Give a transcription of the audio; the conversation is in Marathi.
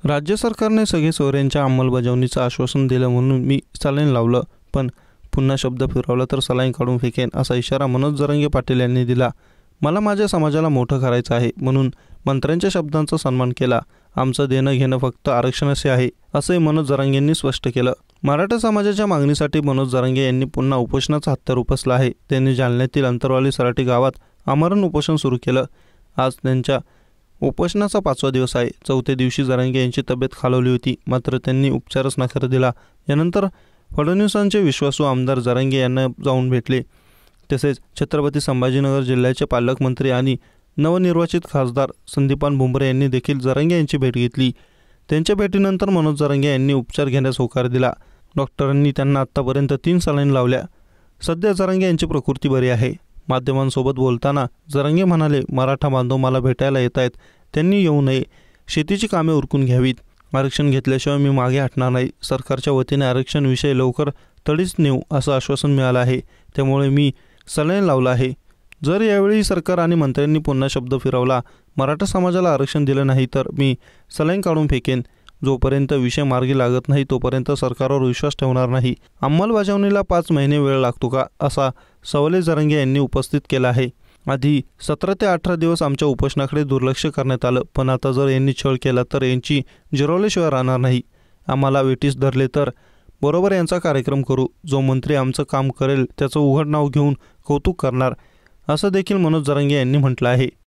राज्य सरकारने सगळे सोयऱ्यांच्या अंमलबजावणीचं आश्वासन दिलं म्हणून मी सलाईन लावलं, पण पुन्हा शब्द फिरवला तर सलाईन काढून फेकेन असा इशारा मनोज जरांगे पाटील यांनी दिला. मला माझ्या समाजाला मोठं करायचं आहे म्हणून मंत्र्यांच्या शब्दांचा सन्मान केला. आमचं देणं घेणं फक्त आरक्षणाचे आहे असंही मनोज जरांगेंनी स्पष्ट केलं. मराठा समाजाच्या मागणीसाठी मनोज जरांगे यांनी पुन्हा उपोषणाचा हत्यार उपसला आहे. त्यांनी जालन्यातील अंतरवाली सराटी गावात आमरण उपोषण सुरू केलं. आज त्यांच्या उपोषणाचा 5वा दिवस आहे. 4थ्या दिवशी जरांगे यांची तब्येत खालावली होती, मात्र त्यांनी उपचारच नकार दिला. यानंतर फडणवीसांचे विश्वासू आमदार जरांगे यांना जाऊन भेटले. तसेच छत्रपती संभाजीनगर जिल्ह्याचे पालकमंत्री आणि नवनिर्वाचित खासदार संदीपान भुमरे यांनी देखील जरांगे यांची भेट घेतली. त्यांच्या भेटीनंतर मनोज जरांगे यांनी उपचार घेण्यास होकार दिला. डॉक्टरांनी त्यांना आत्तापर्यंत 3 सलाईन लावल्या. सध्या जरांगे यांची प्रकृती बरी आहे. माध्यमांसोबत बोलताना जरांगे म्हणाले, मराठा बांधव मला भेटायला येत आहेत, त्यांनी येऊ नये. शेतीची कामे उरकून घ्यावीत. आरक्षण घेतल्याशिवाय मी मागे हटणार नाही. सरकारच्या वतीने आरक्षण विषय लवकर तडीच नेऊ असं आश्वासन मिळालं आहे. त्यामुळे मी सलाईन लावला आहे. जर यावेळी सरकार आणि मंत्र्यांनी पुन्हा शब्द फिरवला, मराठा समाजाला आरक्षण दिलं नाही तर मी सलाईन काढून फेकेन. जोपर्यंत विषय मार्गी लागत नाही तोपर्यंत सरकारवर विश्वास ठेवणार नाही. अंमलबजावणीला 5 महिने वेळ लागतो का असा सवालही जरांगे यांनी उपस्थित केला आहे. आधी 17 ते 18 दिवस आमच्या उपोषणाकडे दुर्लक्ष करण्यात आलं, पण आता जर यांनी छळ केला तर यांची जिरवल्याशिवाय राहणार नाही. आम्हाला वेठीस धरले तर बरोबर यांचा कार्यक्रम करू. जो मंत्री आमचं काम करेल त्याचं उघड नाव घेऊन कौतुक करणार असं देखील मनोज जरांगे यांनी म्हटलं आहे.